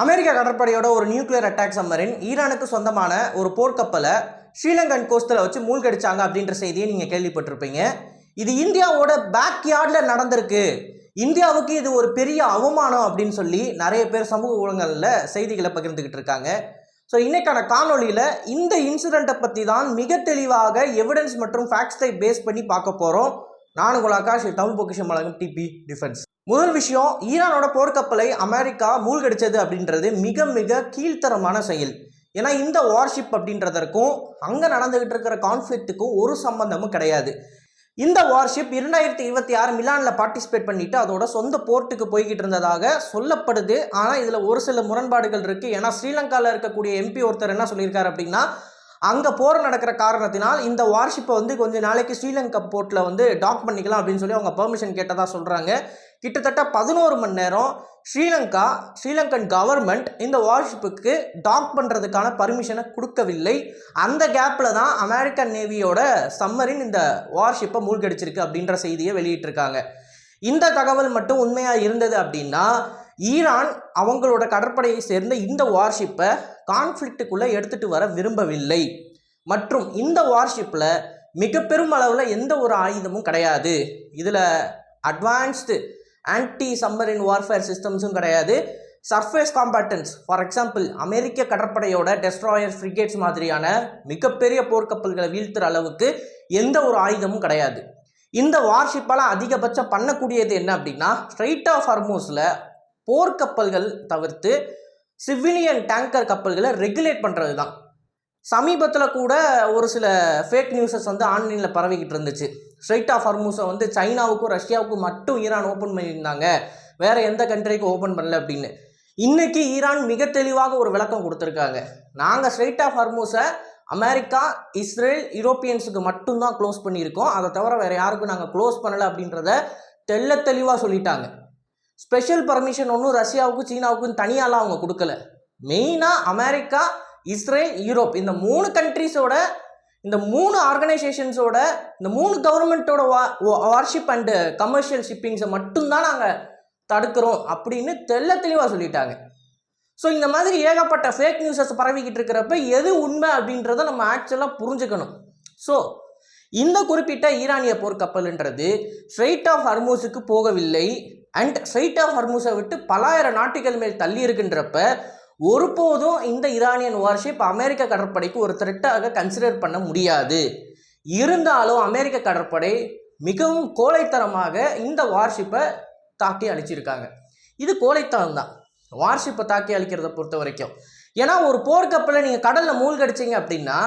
அமெரிக்க கடற்படையோட ஒரு nuclear attack submarine ஈரானுக்கு சொந்தமான ஒரு போர்க்கப்பலை ஸ்ரீலங்கன் கோஸ்டில் வச்சு மூழ்கடிச்சாங்க அப்படின்ற செய்தியை நீங்கள் கேள்விப்பட்டிருப்பீங்க. இது இந்தியாவோட பேக்யார்டில் நடந்திருக்கு, இந்தியாவுக்கு இது ஒரு பெரிய அவமானம் அப்படின்னு சொல்லி நிறைய பேர் சமூக ஊடகங்களில் செய்திகளை பகிர்ந்துக்கிட்டு இருக்காங்க. ஸோ இன்னைக்கான காணொலியில் இந்த இன்சிடெண்ட்டை பற்றி தான் மிக தெளிவாக எவிடன்ஸ் மற்றும் ஃபேக்ட்ஸை பேஸ் பண்ணி பார்க்க போகிறோம். நான் உங்கள் ஆகாஷ், தமிழ் பொக்கிஷம் வழங்கும் டிபி டிஃபென்ஸ். முதல் விஷயம், ஈரானோட போர்க்கப்பலை அமெரிக்கா மூழ்கடிச்சது அப்படின்றது மிக மிக கீழ்த்தரமான செயல். ஏன்னா இந்த வார்ஷிப் அப்படின்றதற்கும் அங்கே நடந்துகிட்டு இருக்கிற கான்ஃப்ளிக்ட்டுக்கும் ஒரு சம்பந்தமும் கிடையாது. இந்த வார்ஷிப் 2026 மிலானில் பார்ட்டிசிபேட் பண்ணிட்டு அதோட சொந்த போர்ட்டுக்கு போய்கிட்டு இருந்ததாக சொல்லப்படுது. ஆனால் இதில் ஒரு சில முரண்பாடுகள் இருக்குது. ஏன்னா ஸ்ரீலங்காவில் இருக்கக்கூடிய எம்பி ஒருத்தர் என்ன சொல்லியிருக்காரு அப்படின்னா, அங்கே போர் நடக்கிற காரணத்தினால் இந்த வார்ஷிப்பை கொஞ்ச நாளைக்கு ஸ்ரீலங்கா போர்ட்டில் டாக் பண்ணிக்கலாம் அப்படின்னு சொல்லி அவங்க பெர்மிஷன் கேட்டதாக சொல்கிறாங்க. கிட்டத்தட்ட 11 மணி நேரம் ஸ்ரீலங்கன் கவர்மெண்ட் இந்த வார்ஷிப்புக்கு டாக் பண்ணுறதுக்கான பர்மிஷனை கொடுக்கவில்லை. அந்த கேப்பில் தான் அமெரிக்கன் நேவியோட சம்மரின் இந்த வார்ஷிப்பை மூழ்கடிச்சிருக்கு அப்படின்ற செய்தியை வெளியிட்டிருக்காங்க. இந்த தகவல் மட்டும் உண்மையாக இருந்தது அப்படின்னா ஈரான் அவங்களோட கடற்படையை சேர்ந்த இந்த வார்ஷிப்பை கான்ஃப்ளிக்ட்டுக்குள்ளே எடுத்துகிட்டு வர விரும்பவில்லை. மற்றும் இந்த வார்ஷிப்பில் மிக பெரும் அளவில் எந்த ஒரு ஆயுதமும் கிடையாது. இதில் அட்வான்ஸ்டு ஆன்டி சம்மரின் வார்ஃபேர் சிஸ்டம்ஸும் கிடையாது. சர்ஃபேஸ் காம்பேட்டன்ஸ், ஃபார் எக்ஸாம்பிள் அமெரிக்க கடற்படையோட டெஸ்ட்ராயர், ஃப்ரிகேட்ஸ் மாதிரியான மிகப்பெரிய போர்க்கப்பல்களை வீழ்த்துற அளவுக்கு எந்த ஒரு ஆயுதமும் கிடையாது. இந்த வார்ஷிப்பால் அதிகபட்சம் பண்ணக்கூடியது என்ன அப்படின்னா, ஸ்ட்ரெய்ட் ஆஃப் ஹார்மூஸில் போர்க்கப்பல்கள் தவிர்த்து சிவிலியன் டேங்கர் கப்பல்களை ரெகுலேட் பண்ணுறது தான். சமீபத்தில் கூட ஒரு சில ஃபேக் நியூஸஸ் ஆன்லைனில் பரவிக்கிட்டு இருந்துச்சு. ஸ்ட்ரெய்ட் ஆஃப் ஹார்மூஸை சைனாவுக்கும் ரஷ்யாவுக்கும் மட்டும் ஈரான் ஓப்பன் பண்ணியிருந்தாங்க, வேறு எந்த கண்ட்ரிக்கும் ஓப்பன் பண்ணல அப்படின்னு. இன்றைக்கி ஈரான் மிக தெளிவாக ஒரு விளக்கம் கொடுத்துருக்காங்க. நாங்கள் ஸ்ட்ரெய்ட் ஆஃப் ஹார்மூஸை அமெரிக்கா, இஸ்ரேல், யூரோப்பியன்ஸுக்கு மட்டும்தான் க்ளோஸ் பண்ணியிருக்கோம், அதை தவிர வேறு யாருக்கும் நாங்கள் க்ளோஸ் பண்ணலை அப்படின்றத தெளிவாக சொல்லிட்டாங்க. ஸ்பெஷல் பர்மிஷன் ஒன்றும் ரஷ்யாவுக்கும் சீனாவுக்கும் தனியாலாம் அவங்க கொடுக்கல. மெயினாக அமெரிக்கா, இஸ்ரேல், யூரோப், இந்த 3 கண்ட்ரிஸோட, இந்த 3 ஆர்கனைசேஷன்ஸோட, இந்த 3 கவர்மெண்ட்டோட வார்ஷிப் அண்டு கமர்ஷியல் ஷிப்பிங்ஸை மட்டும்தான் நாங்கள் தடுக்கிறோம் அப்படின்னு தெளிவாக சொல்லிட்டாங்க. ஸோ இந்த மாதிரி ஏகப்பட்ட ஃபேக் நியூஸஸ் பரவிக்கிட்டு இருக்கிறப்ப எது உண்மை அப்படின்றத நம்ம ஆக்சுவலாக புரிஞ்சுக்கணும். ஸோ இந்த குறிப்பிட்ட ஈரானிய போர்க்கப்பல்ன்றது ஸ்ட்ரெய்ட் ஆஃப் ஹார்மூஸுக்கு போகவில்லை. அண்ட் ஸ்ட்ரெய்ட் ஆஃப் ஹார்மூஸை விட்டு பலாயிரம் நாட்டுகள் மேல் தள்ளி இருக்குன்றப்ப ஒருபோதும் இந்த ஈரானியன் வார்ஷிப் அமெரிக்க கடற்படைக்கு ஒரு த்ரெட்டாக கன்சிடர் பண்ண முடியாது. இருந்தாலும் அமெரிக்க கடற்படை மிகவும் கோழைத்தனமாக இந்த வார்ஷிப்பை தாக்கி அழிச்சிருக்காங்க. இது கோழைத்தனம் தான் வார்ஷிப்பை தாக்கி அழிக்கிறத பொறுத்த வரைக்கும். ஏன்னா ஒரு போர்க்கப்பலை நீங்கள் கடலில் மூழ்கடிச்சிங்க அப்படின்னா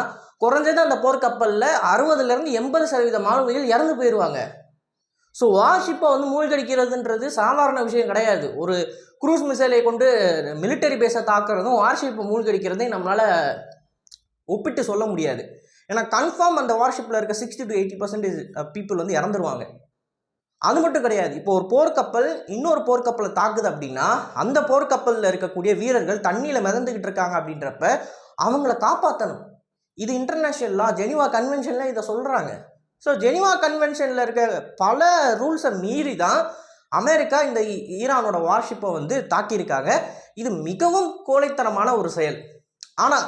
குறைஞ்சது அந்த போர்க்கப்பலில் 60% 80% மாலுமிகள் இறந்து போயிடுவாங்க. ஸோ வார்ஷிப்பை மூழ்கடிக்கிறதுன்றது சாதாரண விஷயம் கிடையாது. ஒரு க்ரூஸ் மிசைலை கொண்டு மிலிட்டரி பேஸை தாக்குறதும் வார்ஷிப்பை மூழ்கடிக்கிறதையும் நம்மளால் ஒப்பிட்டு சொல்ல முடியாது. ஏன்னா கன்ஃபார்ம் அந்த வார்ஷிப்பில் இருக்க 60 to 80% பீப்புள் இறந்துருவாங்க. அது மட்டும் கிடையாது, இப்போ ஒரு போர்க்கப்பல் இன்னொரு போர்க்கப்பலை தாக்குது அப்படின்னா அந்த போர்க்கப்பலில் இருக்கக்கூடிய வீரர்கள் தண்ணியில் மிதந்துக்கிட்டு இருக்காங்க அப்படின்றப்ப அவங்கள காப்பாற்றணும். இது இன்டர்நேஷ்னல் லா, ஜெனீவா கன்வென்ஷனில் இதை சொல்கிறாங்க. ஸோ ஜெனீவா கன்வென்ஷனில் இருக்க பல ரூல்ஸை மீறி தான் அமெரிக்கா இந்த ஈரானோட வார்ஷிப்பை தாக்கியிருக்காங்க. இது மிகவும் கோழைத்தனமான ஒரு செயல். ஆனால்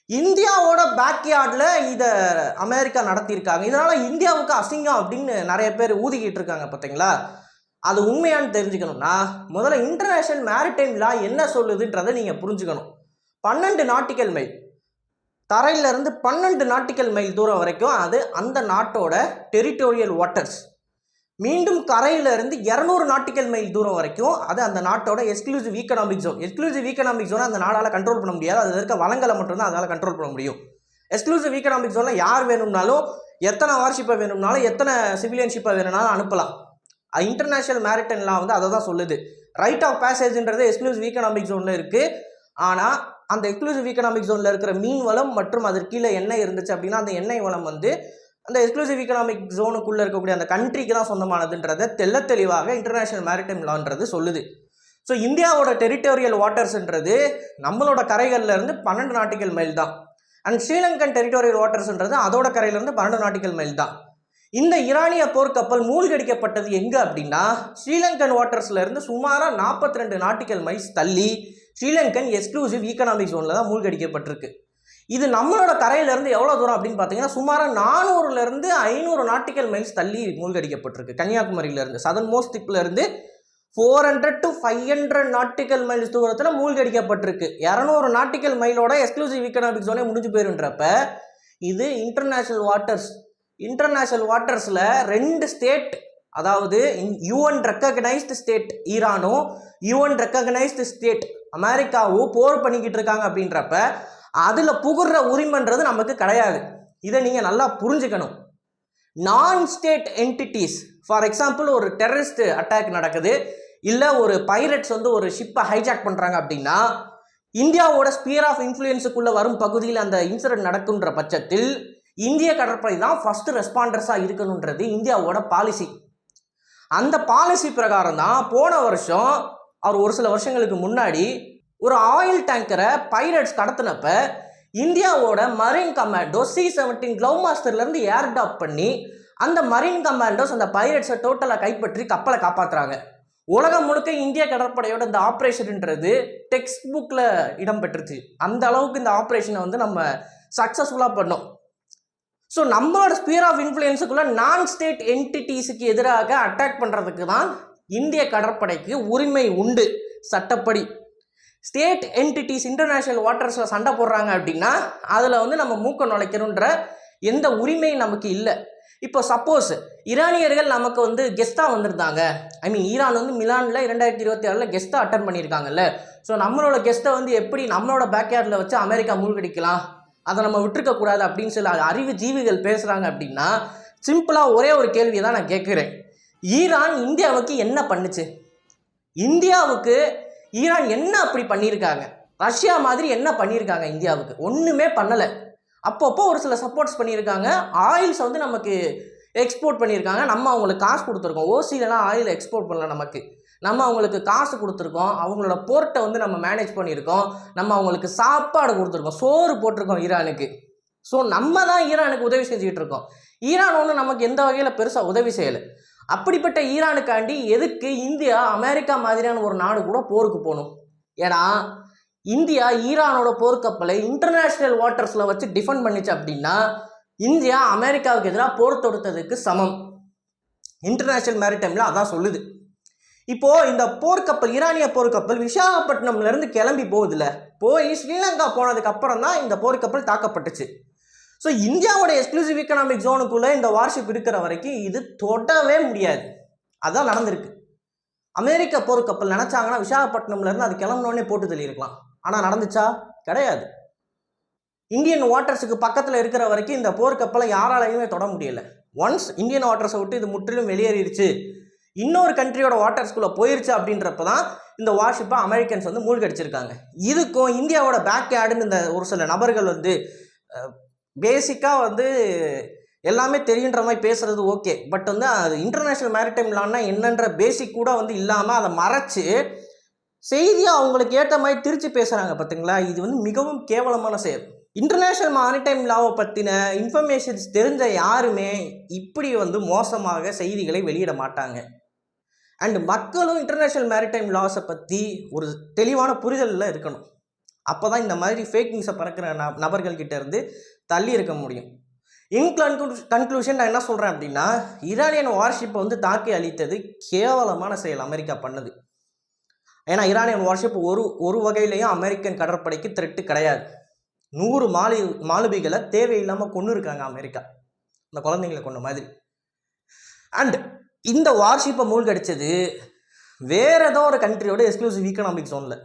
இந்தியாவோட பேக்யார்டில் இதை அமெரிக்கா நடத்தியிருக்காங்க. இதனால் இந்தியாவுக்கு அசிங்கம் அப்படின்னு நிறைய பேர் ஊதிக்கிட்டு இருக்காங்க பார்த்தீங்களா. அது உண்மையானு தெரிஞ்சுக்கணும்னா முதல்ல இன்டர்நேஷ்னல் மேரிடைம் லா என்ன சொல்லுதுன்றதை நீங்கள் புரிஞ்சுக்கணும். 12 நாட்டிக்கல் மைல், தரையிலிருந்து 12 நாட்டிக்கல் மைல் தூரம் வரைக்கும் அது அந்த நாட்டோட டெரிட்டோரியல் வாட்டர்ஸ். மீண்டும் கரையிலிருந்து 200 நாட்டிக்கல் மைல் தூரம் வரைக்கும் அது அந்த நாட்டோட exclusive economic zone. Exclusive economic ஜோனை அந்த நாடால் கண்ட்ரோல் பண்ண முடியாது, அது இருக்க வளங்களை மட்டும்தான் அதால் கண்ட்ரோல் பண்ண முடியும். எக்ஸ்க்ளூசிவ் ஈக்கனாமிக் ஜோனில் யார் வேணும்னாலும், எத்தனை வார்ஷிப்பை வேணும்னாலும், எத்தனை சிவிலியன்ஷிப்பை வேணும்னாலும் அனுப்பலாம். இன்டர்நேஷ்னல் மேரிடைம் லா அதை தான் சொல்லுது. ரைட் ஆஃப் பேசேஜ்ன்றது எக்ஸ்க்ளூசிவ் ஈக்கனாமிக் ஜோனில் இருக்குது. ஆனால் அந்த எக்ஸ்க்ளூசிவ் ஈக்கனாமிக் ஜோனில் இருக்கிற மீன் வளம் மற்றும் அதற்கு கீழே எண்ணெய் இருந்துச்சு அப்படின்னா அந்த எண்ணெய் வளம் அந்த எக்ஸ்க்ளூசிவ் ஈக்கனாமிக் ஜோனுக்குள்ளே இருக்கக்கூடிய அந்த கண்ட்ரிக்கு தான் சொந்தமானதுன்றதை தெளிவாக இன்டர்நேஷ்னல் மேரிடைம் லான்றது சொல்லுது. ஸோ இந்தியாவோட டெரிட்டோரியல் வாட்டர்ஸ்ன்றது நம்மளோட கரைகளில் இருந்து 12 நாட்டிக்கல் மைல் தான். அண்ட் ஸ்ரீலங்கன் டெரிட்டோரியல் வாட்டர்ஸ்ன்றது அதோட கரையிலேருந்து 12 நாட்டிக்கல் மைல் தான். இந்த ஈரானிய போர்க்கப்பல் மூழ்கடிக்கப்பட்டது எங்கே அப்படின்னா ஸ்ரீலங்கன் வாட்டர்ஸ்லேருந்து சுமாராக 42 நாட்டிக்கல் மைல்ஸ் தள்ளி ஸ்ரீலங்கன் எக்ஸ்க்ளூசிவ் ஈக்கனாமிக் ஜோனில் தான் மூழ்கடிக்கப்பட்டிருக்கு. இது நம்மளோட கரையிலேருந்து எவ்வளோ தூரம் அப்படின்னு பார்த்தீங்கன்னா சுமார் 400லேருந்து 500 நாட்டிக்கல் மைல்ஸ் தள்ளி மூழ்கடிக்கப்பட்டிருக்கு. கன்னியாகுமரியிலேருந்து சதன் மோஸ்ட் டிப்லேருந்து 400 to 500 நாட்டிக்கல் மைல்ஸ் தூரத்தில் மூழ்கடிக்கப்பட்டிருக்கு. 200 நாட்டிக்கல் மைலோட எக்ஸ்க்ளூசிவ் ஈக்கனாமிக் ஜோனே முடிஞ்சு போயிருன்றப்ப இது இன்டர்நேஷனல் வாட்டர்ஸில் 2 ஸ்டேட், அதாவது UN ரெக்கக்னைஸ்டு ஸ்டேட் ஈரானும் UN ரெக்கக்னைஸ்டு ஸ்டேட் அமெரிக்காவும் போர் பண்ணிக்கிட்டு இருக்காங்க. அப்படின்றப்ப அதில் புகுற உரிமைன்றது நமக்கு கிடையாது. இதை நீங்கள் நல்லா புரிஞ்சுக்கணும். நான் ஸ்டேட் என்டிட்டிஸ், ஃபார் எக்ஸாம்பிள் ஒரு டெரரிஸ்ட் அட்டாக் நடக்குது, இல்லை ஒரு பைரட்ஸ் வந்து ஒரு ஷிப்பை ஹைஜாக் பண்ணுறாங்க அப்படின்னா இந்தியாவோட ஸ்பியர் ஆஃப் இன்ஃப்ளூயன்ஸுக்குள்ளே வரும் பகுதியில் அந்த இன்சிடென்ட் நடக்குன்ற பட்சத்தில் இந்திய கடற்படை தான் ஃபர்ஸ்ட் ரெஸ்பாண்டர்ஸாக இருக்கணுன்றது இந்தியாவோட பாலிசி. அந்த பாலிசி பிரகாரம் தான் போன வருஷம் அவர் ஒரு சில வருஷங்களுக்கு முன்னாடி ஒரு ஆயில் டேங்கரை பைரட்ஸ் கடத்தினப்ப இந்தியாவோட மரீன் கமாண்டோ C-17 க்ளவ் மாஸ்டர்லேருந்து ஏர்டாப் பண்ணி அந்த மரீன் கமாண்டோஸ் அந்த பைரட்ஸை டோட்டலாக கைப்பற்றி கப்பலை காப்பாற்றுறாங்க. உலகம் முழுக்க இந்திய கடற்படையோட இந்த ஆப்ரேஷன்ன்றது டெக்ஸ்ட் புக்கில் இடம்பெற்றுச்சு. அந்த அளவுக்கு இந்த ஆப்ரேஷனை வந்து நம்ம சக்ஸஸ்ஃபுல்லாக பண்ணோம். ஸோ நம்மளோட ஸ்பியர் ஆஃப் இன்ஃப்ளூயன்ஸுக்குள்ள நான் ஸ்டேட் என்டிட்டிஸுக்கு எதிராக அட்டாக் பண்ணுறதுக்கு தான் இந்திய கடற்படைக்கு உரிமை உண்டு சட்டப்படி. ஸ்டேட் என்டிட்டிஸ் இன்டர்நேஷ்னல் வாட்டர்ஸில் சண்டை போடுறாங்க அப்படின்னா அதில் வந்து நம்ம மூக்க நுழைக்கணுன்ற எந்த உரிமையும் நமக்கு இல்லை. இப்போ சப்போஸ் ஈரானியர்கள் நமக்கு வந்து கெஸ்ட்டாக வந்திருந்தாங்க, ஈரான் வந்து மிலானில் 2026 கெஸ்ட்டாக அட்டன் பண்ணியிருக்காங்கல்ல. ஸோ நம்மளோட கெஸ்ட்டை வந்து எப்படி நம்மளோட பேக்யார்டில் வச்சு அமெரிக்கா மூழ்கடிக்கலாம், அதை நம்ம விட்டுருக்கக்கூடாது அப்படின்னு சில அறிவு ஜீவிகள் பேசுகிறாங்க. அப்படின்னா சிம்பிளாக ஒரே ஒரு கேள்வியை தான் நான் கேட்குறேன். ஈரான் இந்தியாவுக்கு என்ன பண்ணுச்சு? இந்தியாவுக்கு ஈரான் என்ன அப்படி பண்ணியிருக்காங்க? ரஷ்யா மாதிரி என்ன பண்ணியிருக்காங்க இந்தியாவுக்கு? ஒன்றுமே பண்ணலை. அப்பப்போ ஒரு சில சப்போர்ட்ஸ் பண்ணியிருக்காங்க. ஆயில்ஸை வந்து நமக்கு எக்ஸ்போர்ட் பண்ணியிருக்காங்க. நம்ம அவங்களுக்கு காசு கொடுத்துருக்கோம். ஓசிலலாம் ஆயில் எக்ஸ்போர்ட் பண்ணல, நம்ம அவங்களுக்கு காசு கொடுத்துருக்கோம். அவங்களோட போர்ட்டை வந்து நம்ம மேனேஜ் பண்ணியிருக்கோம். நம்ம அவங்களுக்கு சாப்பாடு கொடுத்துருக்கோம், சோறு போட்டிருக்கோம் ஈரானுக்கு. ஸோ நம்ம தான் ஈரானுக்கு உதவி செஞ்சுக்கிட்டு இருக்கோம். ஈரான் ஒன்றும் நமக்கு எந்த வகையில் பெருசாக உதவி செய்யலை. அப்படிப்பட்ட ஈரானுக்காண்டி எதுக்கு இந்தியா அமெரிக்கா மாதிரியான ஒரு நாடு கூட போருக்கு போகணும்? ஏன்னா இந்தியா ஈரானோட போர்க்கப்பலை இன்டர்நேஷ்னல் வாட்டர்ஸில் வச்சு டிஃபெண்ட் பண்ணிச்சு அப்படின்னா இந்தியா அமெரிக்காவுக்கு எதிராக போர் தொடுத்ததுக்கு சமம். இன்டர்நேஷ்னல் மேரிடைமில் அதான் சொல்லுது. இப்போது இந்த போர்க்கப்பல், ஈரானிய போர்க்கப்பல் விசாகப்பட்டினம்லேருந்து கிளம்பி போகுதுல, போய் ஸ்ரீலங்கா போனதுக்கு அப்புறம் தான் இந்த போர்க்கப்பல் தாக்கப்பட்டுச்சு. ஸோ இந்தியாவோட எக்ஸ்க்ளூசிவ் எக்கனாமிக் ஜோனுக்குள்ளே இந்த வார்ஷிப் இருக்கிற வரைக்கும் இது தொடவே முடியாது. அதுதான் நடந்திருக்கு. அமெரிக்க போர்க்கப்பல் நினச்சாங்கன்னா விசாகப்பட்டினம்லேருந்து அது கிளம்பினோடனே போட்டு தள்ளியிருக்கலாம். ஆனால் நடந்துச்சா? கிடையாது. இந்தியன் வாட்டர்ஸுக்கு பக்கத்தில் இருக்கிற வரைக்கும் இந்த போர்க்கப்பலை யாராலையுமே தொட முடியலை. ஒன்ஸ் இந்தியன் வாட்டர்ஸை விட்டு இது முற்றிலும் வெளியேறிடுச்சு, இன்னொரு கண்ட்ரியோட வாட்டர்ஸ்குள்ளே போயிருச்சு அப்படின்றப்ப தான் இந்த வார்ஷிப்பை அமெரிக்கன்ஸ் வந்து மூழ்கடிச்சிருக்காங்க. இதுக்கும் இந்தியாவோட பேக்யார்டுன்னு இந்த ஒரு சில நபர்கள் வந்து பேசிக்காக வந்து எல்லாமே தெரியுன்ற மாதிரி பேசுகிறது ஓகே. பட் வந்து அது இன்டர்நேஷ்னல் மேரிடைம் லான்னா என்னன்ற பேசிக் கூட வந்து இல்லாமல் அதை மறைச்சு செய்தியாக அவங்களுக்கு ஏற்ற மாதிரி திருச்சி பேசுகிறாங்க பார்த்தீங்களா? இது வந்து மிகவும் கேவலமான செயல். இன்டர்நேஷ்னல் மேரிடைம் லாவை பற்றின இன்ஃபர்மேஷன்ஸ் தெரிஞ்ச யாருமே இப்படி வந்து மோசமாக செய்திகளை வெளியிட மாட்டாங்க. அண்ட் மக்களும் இன்டர்நேஷ்னல் மேரிடைம் லாஸை பற்றி ஒரு தெளிவான புரிதலில் இருக்கணும். அப்போ தான் இந்த மாதிரி ஃபேக் நியூஸை பறக்கிற நபர்கள்கிட்ட இருந்து தள்ளி இருக்க முடியும். இன் கன்க்ளூஷன் நான் என்ன சொல்கிறேன் அப்படின்னா, ஈரானியன் வார்ஷிப்பை வந்து தாக்கி அழித்தது கேவலமான செயல் அமெரிக்கா பண்ணது. ஏன்னா ஈரானியன் வார்ஷிப் ஒரு வகையிலையும் அமெரிக்கன் கடற்படைக்கு த்ரெட்டு கிடையாது. 100 மாலுமிகளை தேவையில்லாமல் கொண்டு இருக்காங்க அமெரிக்கா, இந்த குழந்தைங்களை கொண்ட மாதிரி. அண்ட் இந்த வார்ஷிப்பை மூழ்கடிச்சது வேற ஏதோ ஒரு கண்ட்ரியோட எக்ஸ்க்ளூசிவ் ஈக்கனாமிக் ஜோனில்,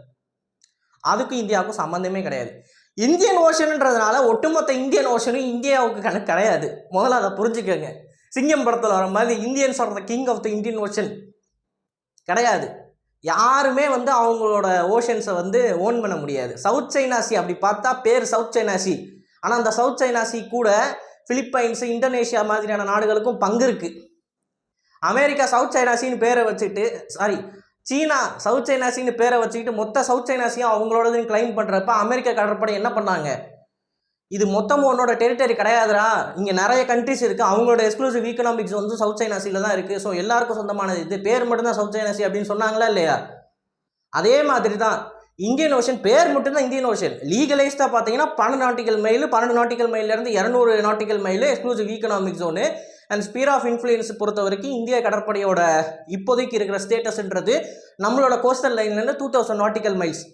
அதுக்கும் இந்தியாவுக்கும் சம்மந்தமே கிடையாது. இந்தியன் ஓஷன்ன்றதுனால ஒட்டுமொத்த இந்தியன் ஓஷனும் இந்தியாவுக்கு கணக்கு கிடையாது. முதல்ல அதை புரிஞ்சுக்கோங்க. சிங்கம் படத்தில் வர மாதிரி Indians are the king of the Indian ocean கிடையாது. யாருமே வந்து அவங்களோட ஓஷன்ஸை வந்து ஓன் பண்ண முடியாது. சவுத் சைனா சி அப்படி பார்த்தா பேர் சவுத் சைனா சி, ஆனால் அந்த சவுத் சைனா சி கூட பிலிப்பைன்ஸு, இந்தோனேஷியா மாதிரியான நாடுகளுக்கும் பங்கு இருக்குது. அமெரிக்கா சவுத் சைனா சின்னு பேரை வச்சுட்டு, சீனா சவுத் சைனா சீன்னு பேரை வச்சுக்கிட்டு மொத்த சவுத் சைனா சீயும் அவங்களோடதுன்னு கிளைம் பண்ணுறப்ப அமெரிக்க கடற்படை என்ன பண்ணாங்க? இது மொத்தமும் உன்னோட டெரிட்டரி கிடையாதுரா, இங்கே நிறைய கண்ட்ரிஸ் இருக்குது, அவங்களோட எக்ஸ்க்ளூசிவ் ஈக்கனாமிக்ஸ் வந்து சவுத் சைனா சீல தான் இருக்குது, ஸோ எல்லாருக்கும் சொந்தமானது இது, பேர் மட்டும்தான் சவுத் சைனா சி அப்படின்னு சொன்னாங்களா இல்லையா? அதே மாதிரி தான் இந்தியன் ஓஷன் பேர் மட்டும்தான் இந்தியன் ஓஷன். லீகலைஸ்டாக பார்த்தீங்கன்னா 12 நாட்டிக்கல் மைல்லேருந்து 200 nautical mile exclusive economic zone. And sphere of influence பொறுத்த வரைக்கும் இந்திய கடற்படையோட இப்போதைக்கு இருக்கிற ஸ்டேட்டஸ்ன்றது நம்மளோட கோஸ்டல் லைன்லேருந்து 2000 நாட்டிக்கல் மைல்ஸ்.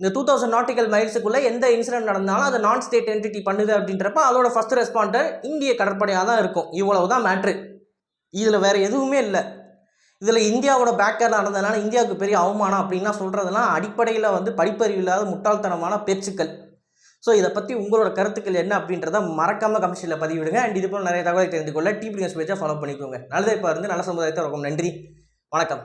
இந்த 2000 நாட்டிக்கல் மைல்ஸுக்குள்ளே எந்த இன்சிடென்ட் நடந்தாலும் அது நான் ஸ்டேட் என்டிட்டி பண்ணுது அப்படின்றப்ப அதோட ஃபர்ஸ்ட் ரெஸ்பாண்டர் இந்திய கடற்படையாக தான் இருக்கும். இவ்வளவு தான் மேட்ரு. இதில் வேறு எதுவுமே இல்லை. இதில் இந்தியாவோட பேக்கர் நடந்ததுனால இந்தியாவுக்கு பெரிய அவமானம் அப்படின்லாம் சொல்கிறதுலாம் அடிப்படையில் படிப்பறிவு இல்லாத முட்டாள்தனமான பேச்சுக்கள். ஸோ இதை பற்றி உங்களோட கருத்துக்கள் என்ன அப்படின்றத மறக்காமல் கமெண்ட்ஸில் பதிவிடுங்க. அண்ட் இது போல் நிறைய தகவலை தெரிந்து கொள்ள டிபி நியூஸ் பேஜை ஃபாலோ பண்ணிக்கோங்க. நல்லதை பாருந்து நல்ல சமுதாயத்தை ரொம்ப நன்றி. வணக்கம்.